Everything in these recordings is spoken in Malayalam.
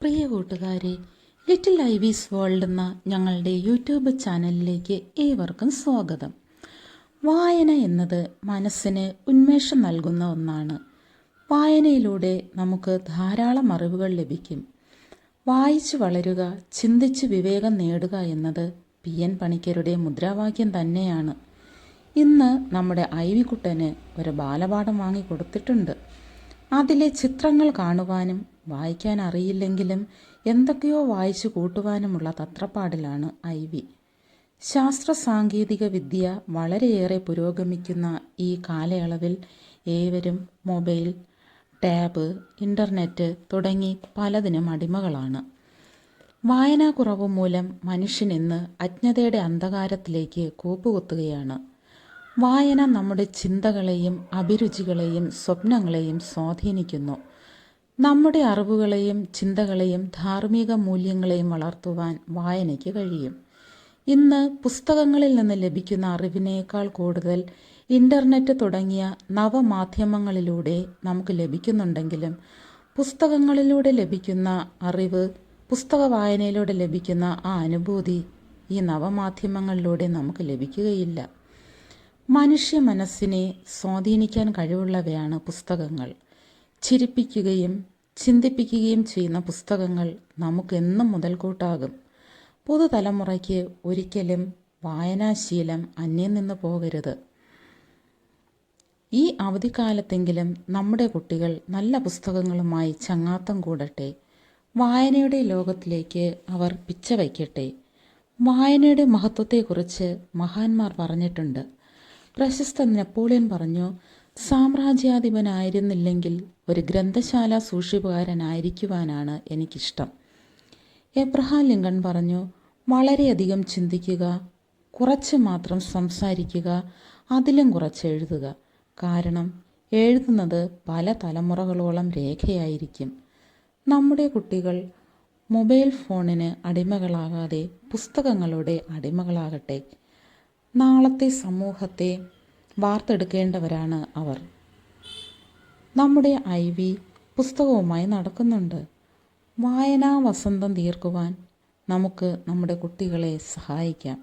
പ്രിയ കൂട്ടുകാരെ, ലിറ്റിൽ ഐവീസ് വേൾഡ് എന്ന ഞങ്ങളുടെ യൂട്യൂബ് ചാനലിലേക്ക് ഏവർക്കും സ്വാഗതം. വായന എന്നത് മനസ്സിന് ഉന്മേഷം നൽകുന്ന ഒന്നാണ്. വായനയിലൂടെ നമുക്ക് ധാരാളം അറിവുകൾ ലഭിക്കും. വായിച്ചു വളരുക, ചിന്തിച്ച് വിവേകം നേടുക എന്നത് PN പണിക്കരുടെ മുദ്രാവാക്യം തന്നെയാണ്. ഇന്ന് നമ്മുടെ ഐവിക്കുട്ടന് ഒരു ബാലപാഠം വാങ്ങിക്കൊടുത്തിട്ടുണ്ട്. അതിലെ ചിത്രങ്ങൾ കാണുവാനും വായിക്കാൻ അറിയില്ലെങ്കിലും എന്തൊക്കെയോ വായിച്ചു കൂട്ടുവാനുമുള്ള തത്രപ്പാടിലാണ് ഐവി. ശാസ്ത്ര സാങ്കേതിക വിദ്യ വളരെയേറെ പുരോഗമിക്കുന്ന ഈ കാലയളവിൽ ഏവരും മൊബൈൽ, ടാബ്, ഇൻ്റർനെറ്റ് തുടങ്ങി പലതിനും അടിമകളാണ്. വായനാക്കുറവ് മൂലം മനുഷ്യൻ ഇന്ന് അജ്ഞതയുടെ അന്ധകാരത്തിലേക്ക് കൂപ്പുകുത്തുകയാണ്. വായന നമ്മുടെ ചിന്തകളെയും അഭിരുചികളെയും സ്വപ്നങ്ങളെയും സ്വാധീനിക്കുന്നു. നമ്മുടെ അറിവുകളെയും ചിന്തകളെയും ധാർമ്മിക മൂല്യങ്ങളെയും വളർത്തുവാൻ വായനയ്ക്ക് കഴിയും. ഇന്ന് പുസ്തകങ്ങളിൽ നിന്ന് ലഭിക്കുന്ന അറിവിനേക്കാൾ കൂടുതൽ ഇൻ്റർനെറ്റ് തുടങ്ങിയ നവമാധ്യമങ്ങളിലൂടെ നമുക്ക് ലഭിക്കുന്നുണ്ടെങ്കിലും പുസ്തകങ്ങളിലൂടെ ലഭിക്കുന്ന അറിവ്, പുസ്തക വായനയിലൂടെ ലഭിക്കുന്ന ആ അനുഭൂതി ഈ നവമാധ്യമങ്ങളിലൂടെ നമുക്ക് ലഭിക്കുകയില്ല. മനുഷ്യ മനസ്സിനെ സ്വാധീനിക്കാൻ കഴിവുള്ളവയാണ് പുസ്തകങ്ങൾ. ചിരിപ്പിക്കുകയും ചിന്തിപ്പിക്കുകയും ചെയ്യുന്ന പുസ്തകങ്ങൾ നമുക്കെന്നും മുതൽക്കൂട്ടാകും. പുതുതലമുറയ്ക്ക് ഒരിക്കലും വായനാശീലം അന്യം നിന്ന് പോകരുത്. ഈ അവധിക്കാലത്തെങ്കിലും നമ്മുടെ കുട്ടികൾ നല്ല പുസ്തകങ്ങളുമായി ചങ്ങാത്തം കൂടട്ടെ. വായനയുടെ ലോകത്തിലേക്ക് അവർ പിച്ച വയ്ക്കട്ടെ. വായനയുടെ മഹത്വത്തെക്കുറിച്ച് മഹാന്മാർ പറഞ്ഞിട്ടുണ്ട്. പ്രശസ്ത നെപ്പോളിയൻ പറഞ്ഞു, സാമ്രാജ്യാധിപനായിരുന്നില്ലെങ്കിൽ ഒരു ഗ്രന്ഥശാല സൂക്ഷിപ്പുകാരനായിരിക്കുവാനാണ് എനിക്കിഷ്ടം. എബ്രഹാം ലിങ്കൺ പറഞ്ഞു, വളരെയധികം ചിന്തിക്കുക, കുറച്ച് മാത്രം സംസാരിക്കുക, അതിലും കുറച്ച് എഴുതുക. കാരണം എഴുതുന്നത് പല തലമുറകളോളം രേഖയായിരിക്കും. നമ്മുടെ കുട്ടികൾ മൊബൈൽ ഫോണിന് അടിമകളാകാതെ പുസ്തകങ്ങളുടെ അടിമകളാകട്ടെ. നാളത്തെ സമൂഹത്തെ വാർത്തെടുക്കേണ്ടവരാണ് അവർ. നമ്മുടെ ഐവി പുസ്തകവുമായി നടക്കുന്നുണ്ട്. വായനാ വസന്തം തീർക്കുവാൻ നമുക്ക് നമ്മുടെ കുട്ടികളെ സഹായിക്കാം.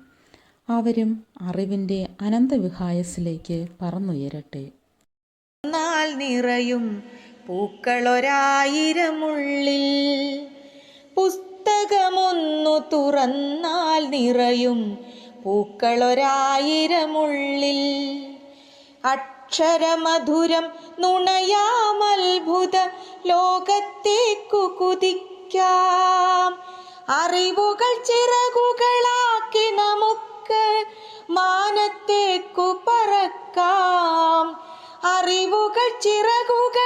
അവരും അറിവിൻ്റെ അനന്തവിഹായസിലേക്ക് പറന്നുയരട്ടെ. നിറയും പൂക്കളൊരായിരമുള്ളിൽ, പുസ്തകമൊന്നു തുറന്നാൽ നിറയും പൂക്കളൊരായിരമുള്ളിൽ. അക്ഷരമധുരം നുണയാമത്ഭുത ലോകത്തേക്കു കുതിക്കാം. അറിവുകൾ ചിറകുകളാക്കി നമുക്ക് മാനത്തേക്കു പറക്കാം. അറിവുകൾ ചിറകുകൾ